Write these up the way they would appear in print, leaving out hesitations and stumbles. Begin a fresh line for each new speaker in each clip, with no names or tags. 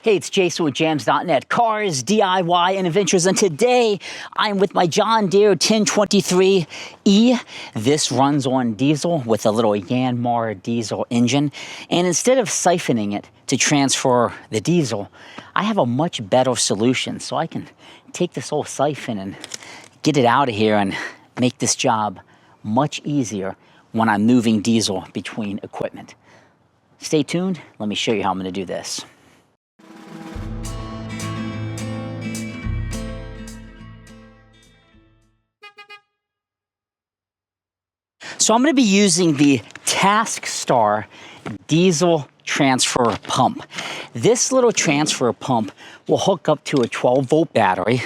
Hey, it's Jason with jamzDOTnet, cars, DIY, and adventures, and today I'm with my John Deere 1023E. This runs on diesel with a little Yanmar diesel engine, and instead of siphoning it to transfer the diesel, I have a much better solution. So I can take this old siphon and get it out of here and make this job much easier when I'm moving diesel between equipment. Stay tuned, let me show you how I'm going to do this. So I'm going to be using the TaskStar diesel transfer pump. This little transfer pump will hook up to a 12-volt battery.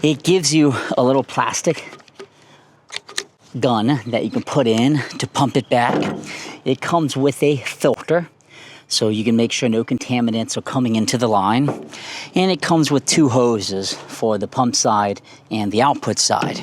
It gives you a little plastic gun that you can put in to pump it back. It comes with a filter, so you can make sure no contaminants are coming into the line. And it comes with two hoses for the pump side and the output side.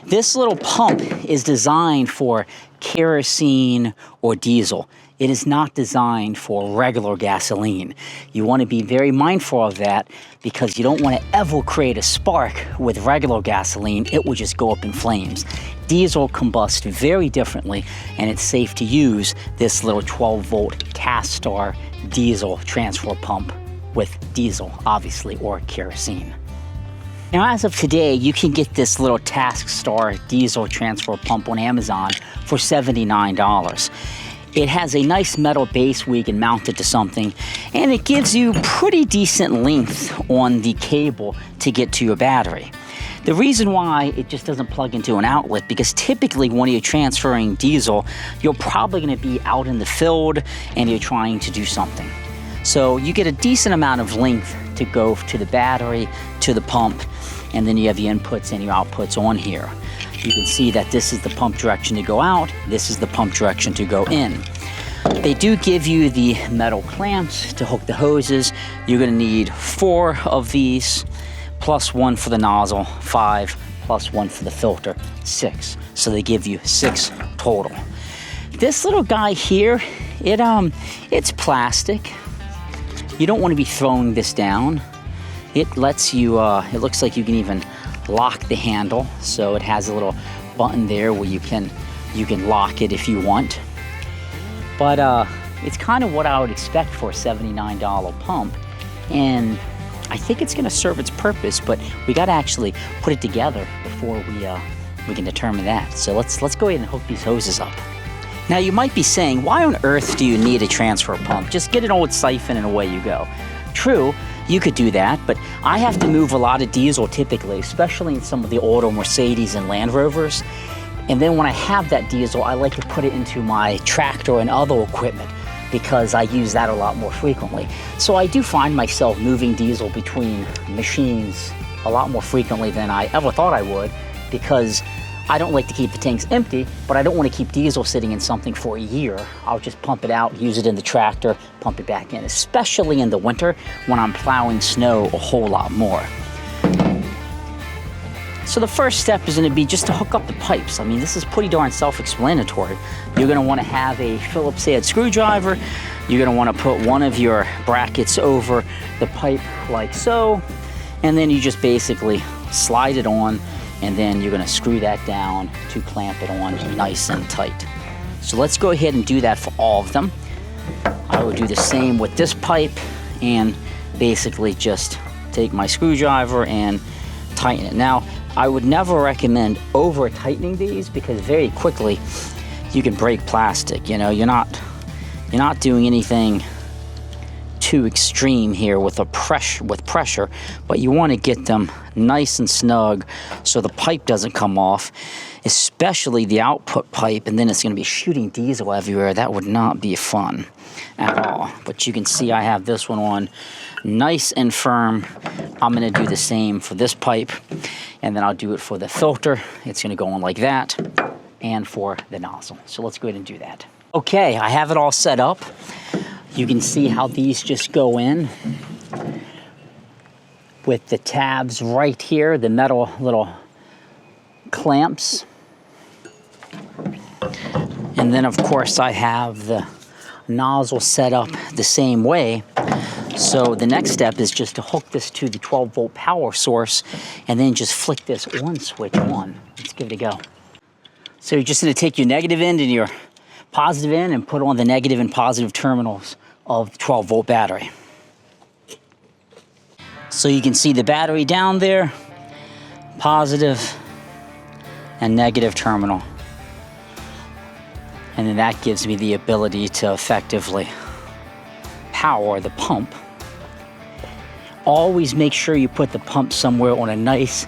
This little pump is designed for kerosene or diesel. It is not designed for regular gasoline. You want to be very mindful of that because you don't want to ever create a spark with regular gasoline. It will just go up in flames. Diesel combusts very differently, and it's safe to use this little 12-volt TaskStar diesel transfer pump with diesel, obviously, or kerosene. Now, as of today, you can get this little TaskStar diesel transfer pump on Amazon for $79. It has a nice metal base where you can mount it to something, and it gives you pretty decent length on the cable to get to your battery. The reason why it just doesn't plug into an outlet, because typically when you're transferring diesel, you're probably going to be out in the field and you're trying to do something. So you get a decent amount of length to go to the battery, to the pump, and then you have your inputs and your outputs on here. You can see that this is the pump direction to go out, this is the pump direction to go in. They do give you the metal clamps to hook the hoses. You're going to need 4 of these, plus 1 for the nozzle, 5, plus 1 for the filter, 6. So they give you 6 total. This little guy here, it's plastic. You don't want to be throwing this down. It lets you, it looks like you can even lock the handle. So it has a little button there where you can lock it if you want. But it's kind of what I would expect for a $79 pump. And I think it's going to serve its purpose, but we got to actually put it together before we can determine that. So let's go ahead and hook these hoses up. Now you might be saying, why on earth do you need a transfer pump? Just get an old siphon and away you go. True, you could do that, but I have to move a lot of diesel typically, especially in some of the older Mercedes and Land Rovers. And then when I have that diesel, I like to put it into my tractor and other equipment because I use that a lot more frequently. So I do find myself moving diesel between machines a lot more frequently than I ever thought I would, because I don't like to keep the tanks empty, but I don't want to keep diesel sitting in something for a year. I'll just pump it out, use it in the tractor, pump it back in, especially in the winter when I'm plowing snow a whole lot more. So the first step is going to be just to hook up the pipes. I mean, this is pretty darn self-explanatory. You're going to want to have a Phillips head screwdriver. You're going to want to put one of your brackets over the pipe like so, and then you just basically slide it on, and then you're going to screw that down to clamp it on nice and tight. So let's go ahead and do that for all of them. I will do the same with this pipe and basically just take my screwdriver and tighten it. Now, I would never recommend over tightening these because very quickly you can break plastic. You know, you're not doing anything too extreme here with pressure, but you want to get them nice and snug so the pipe doesn't come off, especially the output pipe, and then it's going to be shooting diesel everywhere. That would not be fun at all. But you can see I have this one on nice and firm. I'm going to do the same for this pipe, and then I'll do it for the filter. It's going to go on like that, and for the nozzle. So let's go ahead and do that. Okay, I have it all set up. You can see how these just go in with the tabs right here, the metal little clamps. And then of course I have the nozzle set up the same way. So the next step is just to hook this to the 12-volt power source and then just flick this on switch on. Let's give it a go. So you're just going to take your negative end and your positive end and put on the negative and positive terminals of the 12-volt battery. So you can see the battery down there, positive and negative terminal. And then that gives me the ability to effectively power the pump. Always make sure you put the pump somewhere on a nice,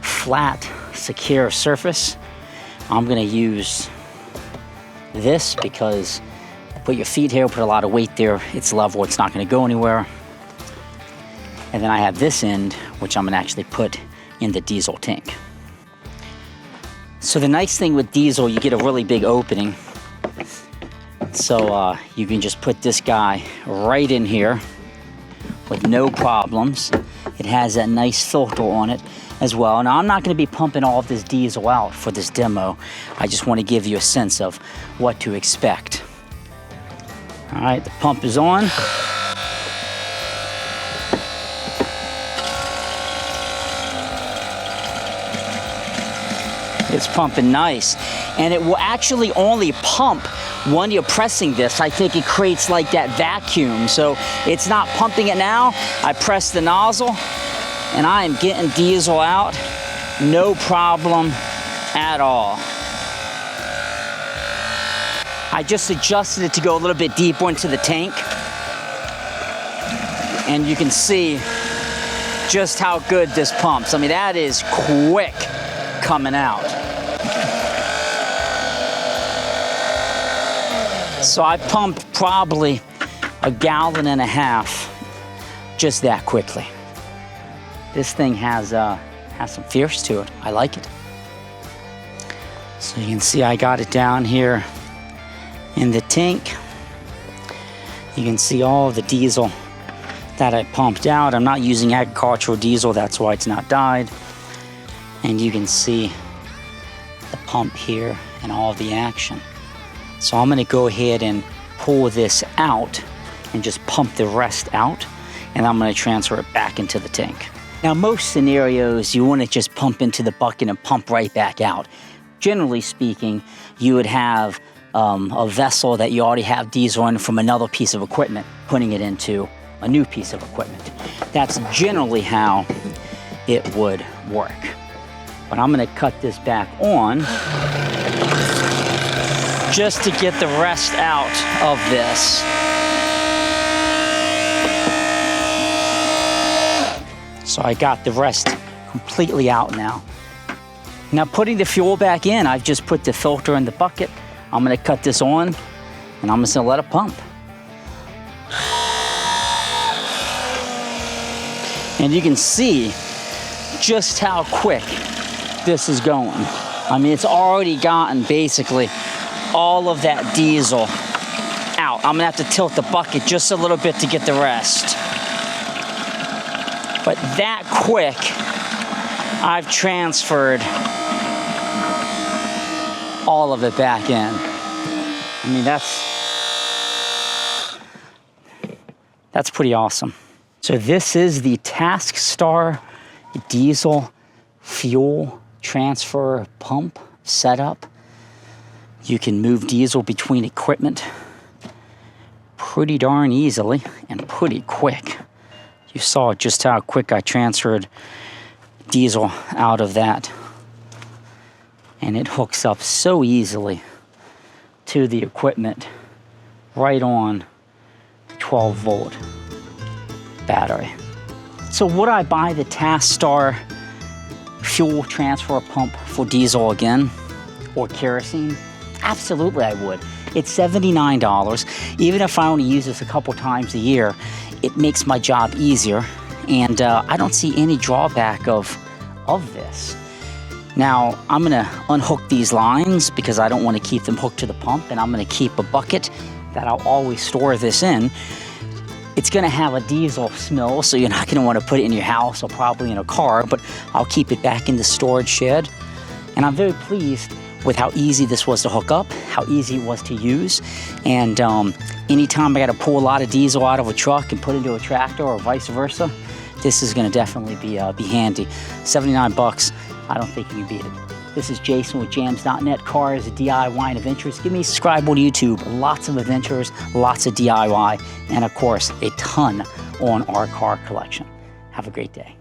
flat, secure surface. I'm gonna use this because put your feet here, put a lot of weight there, it's level, it's not gonna go anywhere. And then I have this end, which I'm gonna actually put in the diesel tank. So the nice thing with diesel, you get a really big opening. So you can just put this guy right in here with no problems. It has that nice filter on it as well. Now I'm not going to be pumping all of this diesel out for this demo. I just want to give you a sense of what to expect. All right, the pump is on. It's pumping nice. And it will actually only pump when you're pressing this. I think it creates like that vacuum. So it's not pumping it now. I press the nozzle and I am getting diesel out. No problem at all. I just adjusted it to go a little bit deeper into the tank. And you can see just how good this pumps. I mean, that is quick coming out. So I pumped probably 1.5 gallons just that quickly. This thing has some fierce to it. I like it. So you can see I got it down here in the tank. You can see all the diesel that I pumped out. I'm not using agricultural diesel, that's why it's not dyed. And you can see the pump here and all of the action. So I'm gonna go ahead and pull this out and just pump the rest out, and I'm gonna transfer it back into the tank. Now, most scenarios, you wanna just pump into the bucket and pump right back out. Generally speaking, you would have a vessel that you already have diesel in from another piece of equipment, putting it into a new piece of equipment. That's generally how it would work. But I'm gonna cut this back on just to get the rest out of this. So I got the rest completely out now. Now putting the fuel back in, I've just put the filter in the bucket. I'm gonna cut this on and I'm just gonna let it pump. And you can see just how quick this is going. I mean, it's already gotten basically all of that diesel out. I'm gonna have to tilt the bucket just a little bit to get the rest. But that quick, I've transferred all of it back in. I mean, that's pretty awesome. So this is the TaskStar diesel fuel transfer pump setup. You can move diesel between equipment pretty darn easily and pretty quick. You saw just how quick I transferred diesel out of that. And it hooks up so easily to the equipment right on the 12-volt battery. So would I buy the TaskStar fuel transfer pump for diesel again or kerosene? Absolutely I would. It's $79. Even if I only use this a couple times a year, it makes my job easier, and I don't see any drawback of this. Now, I'm gonna unhook these lines because I don't want to keep them hooked to the pump, and I'm gonna keep a bucket that I'll always store this in. It's gonna have a diesel smell, so you're not gonna want to put it in your house or probably in a car, but I'll keep it back in the storage shed. And I'm very pleased with how easy this was to hook up, how easy it was to use. And anytime I got to pull a lot of diesel out of a truck and put into a tractor or vice versa, this is going to definitely be handy. 79 bucks, I don't think you can beat it. This is Jason with jamzDOTnet, cars, DIY, and adventures. Give me a subscribe on YouTube. Lots of adventures, lots of DIY, and of course, a ton on our car collection. Have a great day.